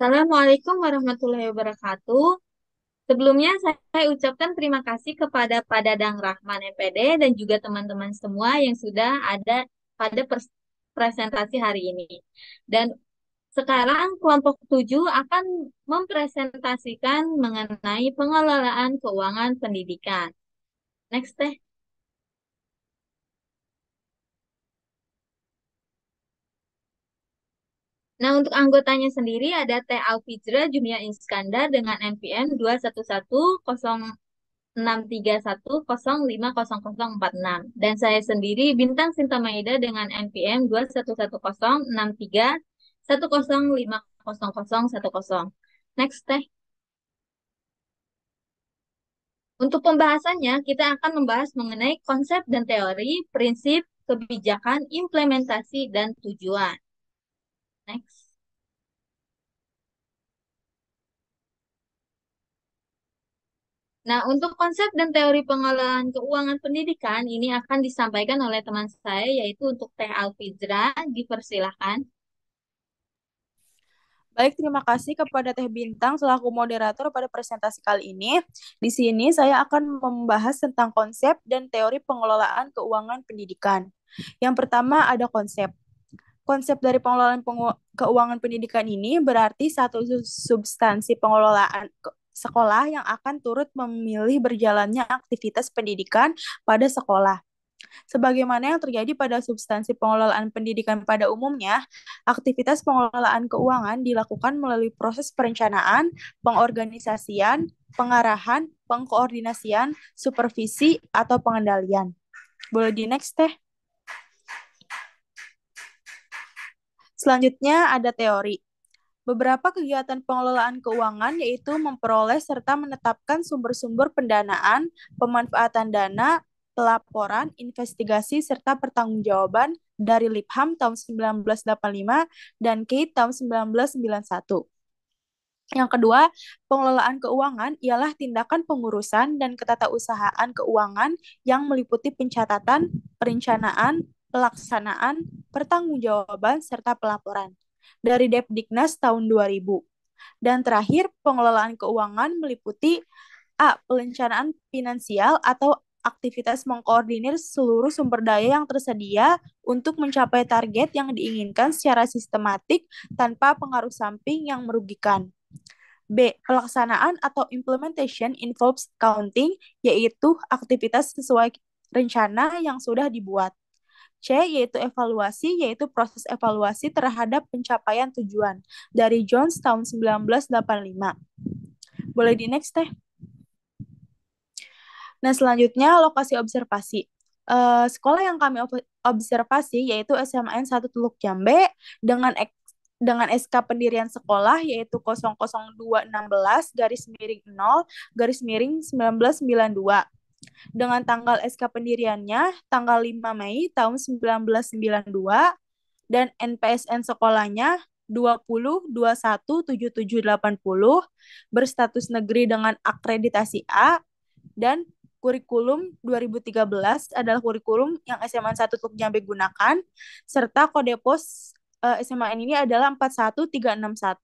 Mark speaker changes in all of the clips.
Speaker 1: Assalamualaikum warahmatullahi wabarakatuh. Sebelumnya saya ucapkan terima kasih kepada Pak Dadang Rahman MPD dan juga teman-teman semua yang sudah ada pada presentasi hari ini. Dan sekarang kelompok 7 akan mempresentasikan mengenai pengelolaan keuangan pendidikan. Next teh. Nah, untuk anggotanya sendiri ada Teh Alfijra Jumia Iskandar dengan NPM 2110631050046 dan saya sendiri Bintang Sinta Maida dengan NPM 2110631050010. Next teh. Untuk pembahasannya kita akan membahas mengenai konsep dan teori, prinsip, kebijakan, implementasi dan tujuan. Next. Nah, untuk konsep dan teori pengelolaan keuangan pendidikan ini akan disampaikan oleh teman saya, yaitu untuk Teh Alfidra. Dipersilahkan.
Speaker 2: Baik, terima kasih kepada Teh Bintang selaku moderator pada presentasi kali ini. Di sini saya akan membahas tentang konsep dan teori pengelolaan keuangan pendidikan. Yang pertama ada konsep. Konsep dari pengelolaan keuangan pendidikan ini berarti satu substansi pengelolaan sekolah yang akan turut memilih berjalannya aktivitas pendidikan pada sekolah. Sebagaimana yang terjadi pada substansi pengelolaan pendidikan pada umumnya, aktivitas pengelolaan keuangan dilakukan melalui proses perencanaan, pengorganisasian, pengarahan, pengkoordinasian, supervisi, atau pengendalian. Boleh di next, Teh? Selanjutnya ada teori. Beberapa kegiatan pengelolaan keuangan yaitu memperoleh serta menetapkan sumber-sumber pendanaan, pemanfaatan dana, pelaporan, investigasi, serta pertanggungjawaban dari Lipham tahun 1985 dan Kate tahun 1991. Yang kedua, pengelolaan keuangan ialah tindakan pengurusan dan ketatausahaan keuangan yang meliputi pencatatan, perencanaan, pelaksanaan, pertanggungjawaban, serta pelaporan dari Depdiknas tahun 2000. Dan terakhir, pengelolaan keuangan meliputi A. Perencanaan finansial atau aktivitas mengkoordinir seluruh sumber daya yang tersedia untuk mencapai target yang diinginkan secara sistematik tanpa pengaruh samping yang merugikan. B. Pelaksanaan atau implementation involves counting, yaitu aktivitas sesuai rencana yang sudah dibuat. C, yaitu evaluasi, yaitu proses evaluasi terhadap pencapaian tujuan dari Jones tahun 1985. Boleh di next, Teh? Nah, selanjutnya lokasi observasi. Sekolah yang kami observasi yaitu SMAN 1 Teluk Jambe dengan SK pendirian sekolah yaitu 00216 garis miring 0 garis miring 1992 dengan tanggal SK pendiriannya tanggal 5 Mei tahun 1992 dan NPSN sekolahnya 20217780 berstatus negeri dengan akreditasi A dan kurikulum 2013 adalah kurikulum yang SMA 1 Teluk Jambe gunakan serta kode pos SMAN ini adalah 41361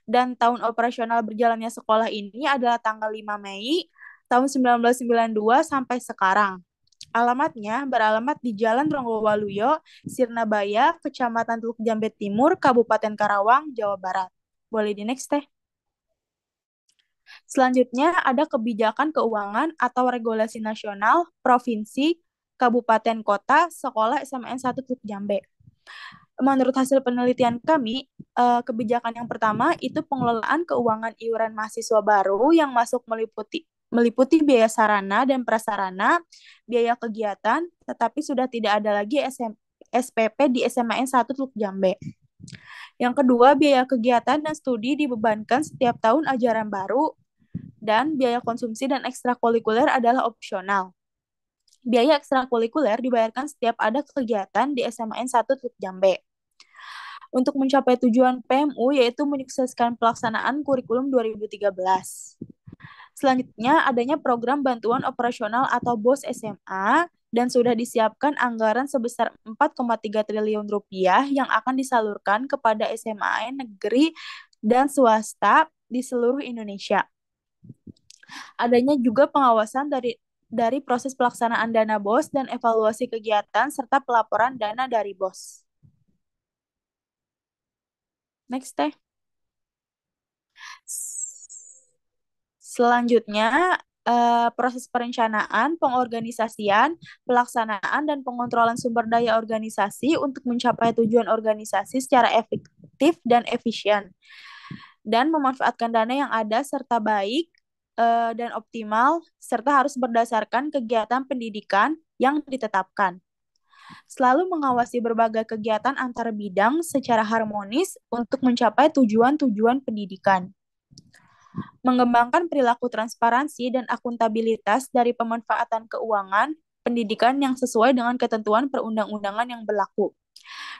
Speaker 2: dan tahun operasional berjalannya sekolah ini adalah tanggal 5 Mei tahun 1992 sampai sekarang. Alamatnya beralamat di Jalan Ronggo Waluyo, Sirnabaya, Kecamatan Teluk Jambe Timur, Kabupaten Karawang, Jawa Barat. Boleh di next, Teh? Selanjutnya ada kebijakan keuangan atau regulasi nasional, provinsi, kabupaten kota, sekolah SMN 1 Teluk Jambe. Menurut hasil penelitian kami, kebijakan yang pertama itu pengelolaan keuangan iuran mahasiswa baru yang masuk meliputi biaya sarana dan prasarana, biaya kegiatan, tetapi sudah tidak ada lagi SPP di SMAN 1 Teluk Jambe. Yang kedua, biaya kegiatan dan studi dibebankan setiap tahun ajaran baru, dan biaya konsumsi dan ekstrakurikuler adalah opsional. Biaya ekstrakurikuler dibayarkan setiap ada kegiatan di SMAN 1 Teluk Jambe. Untuk mencapai tujuan PMU yaitu menyukseskan pelaksanaan kurikulum 2013. Selanjutnya, adanya program bantuan operasional atau BOS SMA dan sudah disiapkan anggaran sebesar 4,3 triliun rupiah yang akan disalurkan kepada SMA negeri dan swasta di seluruh Indonesia. Adanya juga pengawasan dari proses pelaksanaan dana BOS dan evaluasi kegiatan serta pelaporan dana dari BOS. Next teh. Selanjutnya, proses perencanaan, pengorganisasian, pelaksanaan, dan pengontrolan sumber daya organisasi untuk mencapai tujuan organisasi secara efektif dan efisien, dan memanfaatkan dana yang ada serta baik dan optimal, serta harus berdasarkan kegiatan pendidikan yang ditetapkan. Selalu mengawasi berbagai kegiatan antar bidang secara harmonis untuk mencapai tujuan-tujuan pendidikan. Mengembangkan perilaku transparansi dan akuntabilitas dari pemanfaatan keuangan pendidikan yang sesuai dengan ketentuan perundang-undangan yang berlaku.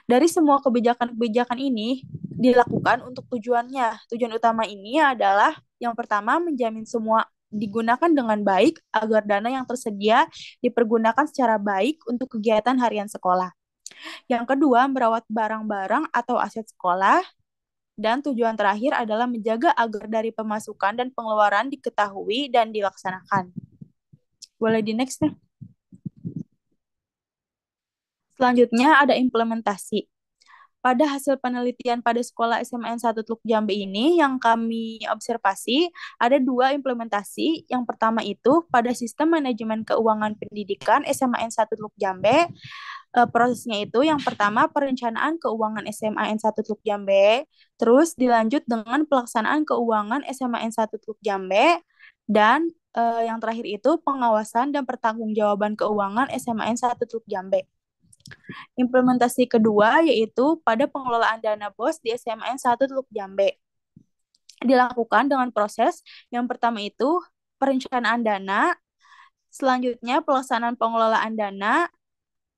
Speaker 2: Dari semua kebijakan-kebijakan ini dilakukan untuk tujuannya. Tujuan utama ini adalah yang pertama, menjamin semua digunakan dengan baik agar dana yang tersedia dipergunakan secara baik untuk kegiatan harian sekolah. Yang kedua, merawat barang-barang atau aset sekolah. Dan tujuan terakhir adalah menjaga agar dari pemasukan dan pengeluaran diketahui dan dilaksanakan. Boleh di next nih. Selanjutnya ada implementasi. Pada hasil penelitian pada sekolah SMAN 1 Teluk Jambe ini yang kami observasi, ada dua implementasi. Yang pertama itu pada sistem manajemen keuangan pendidikan SMAN 1 Teluk Jambe. Prosesnya itu yang pertama perencanaan keuangan SMAN 1 Teluk Jambe, terus dilanjut dengan pelaksanaan keuangan SMAN 1 Teluk Jambe, dan yang terakhir itu pengawasan dan pertanggungjawaban keuangan SMAN 1 Teluk Jambe. Implementasi kedua yaitu pada pengelolaan dana BOS di SMAN 1 Teluk Jambe. Dilakukan dengan proses yang pertama itu perencanaan dana, selanjutnya pelaksanaan pengelolaan dana,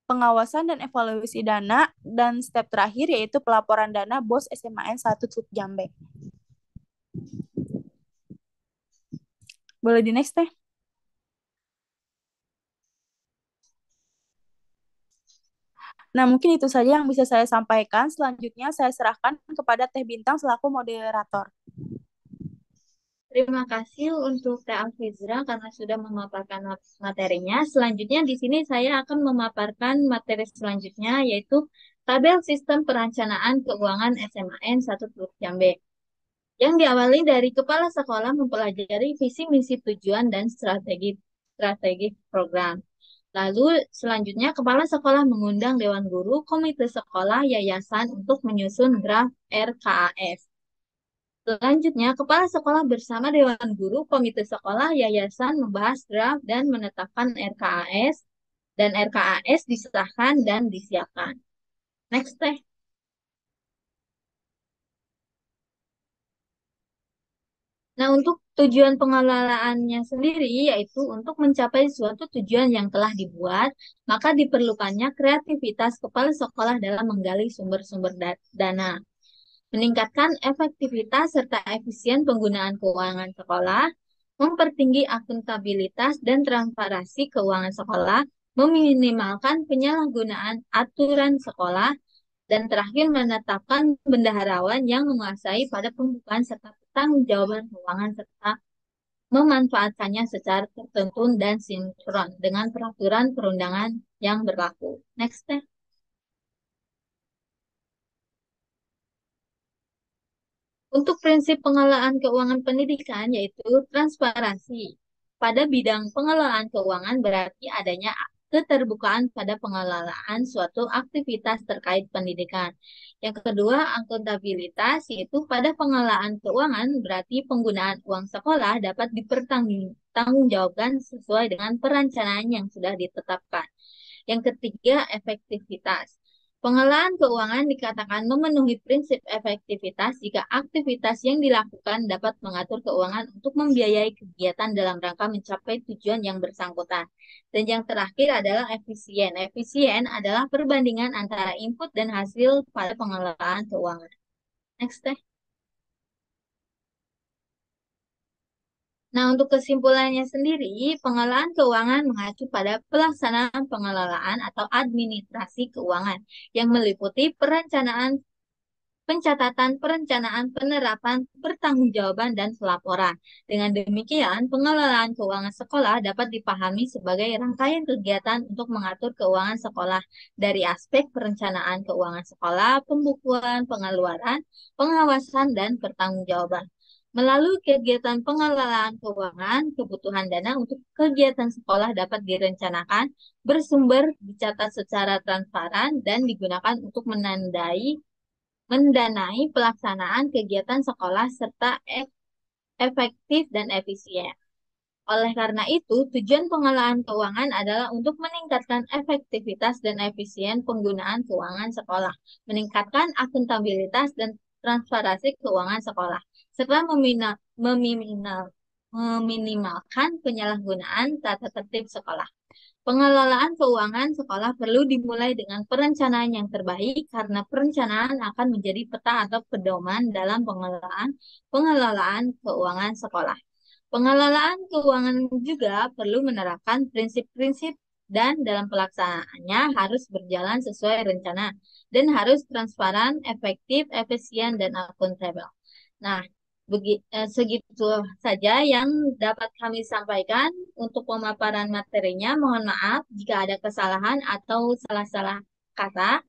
Speaker 2: pengawasan dan evaluasi dana, dan step terakhir yaitu pelaporan dana BOS SMAN 1 Teluk Jambe. Boleh di next teh? Nah, mungkin itu saja yang bisa saya sampaikan. Selanjutnya saya serahkan kepada Teh Bintang selaku moderator.
Speaker 1: Terima kasih untuk Teh Alfizra karena sudah memaparkan materinya. Selanjutnya di sini saya akan memaparkan materi selanjutnya yaitu tabel sistem perencanaan keuangan SMAN 1 Teluk Jambe. Yang diawali dari kepala sekolah mempelajari visi misi tujuan dan strategi program. Lalu selanjutnya kepala sekolah mengundang dewan guru, komite sekolah, yayasan untuk menyusun draft RKAS. Selanjutnya, kepala sekolah bersama dewan guru, komite sekolah, yayasan membahas draft dan menetapkan RKAS, dan RKAS disahkan dan disiapkan. Next, Teh. Nah, untuk tujuan pengelolaannya sendiri, yaitu untuk mencapai suatu tujuan yang telah dibuat, maka diperlukannya kreativitas kepala sekolah dalam menggali sumber-sumber dana, meningkatkan efektivitas serta efisien penggunaan keuangan sekolah, mempertinggi akuntabilitas dan transparansi keuangan sekolah, meminimalkan penyalahgunaan aturan sekolah, dan terakhir menetapkan bendaharawan yang menguasai pada pembukaan serta pertanggungjawaban keuangan serta memanfaatkannya secara tertentu dan sinkron dengan peraturan perundangan yang berlaku. Next step. Untuk prinsip pengelolaan keuangan pendidikan yaitu transparansi. Pada bidang pengelolaan keuangan berarti adanya keterbukaan pada pengelolaan suatu aktivitas terkait pendidikan. Yang kedua, akuntabilitas yaitu pada pengelolaan keuangan berarti penggunaan uang sekolah dapat dipertanggungjawabkan sesuai dengan perencanaan yang sudah ditetapkan. Yang ketiga, efektivitas. Pengelolaan keuangan dikatakan memenuhi prinsip efektivitas jika aktivitas yang dilakukan dapat mengatur keuangan untuk membiayai kegiatan dalam rangka mencapai tujuan yang bersangkutan. Dan yang terakhir adalah efisien. Efisien adalah perbandingan antara input dan hasil pada pengelolaan keuangan. Next, Teh. Nah, untuk kesimpulannya sendiri, pengelolaan keuangan mengacu pada pelaksanaan pengelolaan atau administrasi keuangan yang meliputi perencanaan pencatatan, perencanaan, penerapan, pertanggungjawaban, dan pelaporan. Dengan demikian, pengelolaan keuangan sekolah dapat dipahami sebagai rangkaian kegiatan untuk mengatur keuangan sekolah dari aspek perencanaan keuangan sekolah, pembukuan, pengeluaran, pengawasan, dan pertanggungjawaban. Melalui kegiatan pengelolaan keuangan, kebutuhan dana untuk kegiatan sekolah dapat direncanakan, bersumber, dicatat secara transparan, dan digunakan untuk mendanai pelaksanaan kegiatan sekolah serta efektif dan efisien. Oleh karena itu, tujuan pengelolaan keuangan adalah untuk meningkatkan efektivitas dan efisien penggunaan keuangan sekolah, meningkatkan akuntabilitas dan transparansi keuangan sekolah, serta meminimalkan penyalahgunaan tata tertib sekolah. Pengelolaan keuangan sekolah perlu dimulai dengan perencanaan yang terbaik karena perencanaan akan menjadi peta atau pedoman dalam pengelolaan keuangan sekolah. Pengelolaan keuangan juga perlu menerapkan prinsip-prinsip dan dalam pelaksanaannya harus berjalan sesuai rencana dan harus transparan, efektif, efisien, dan akuntabel. Nah, segitu saja yang dapat kami sampaikan untuk pemaparan materinya. Mohon maaf jika ada kesalahan atau salah-salah kata.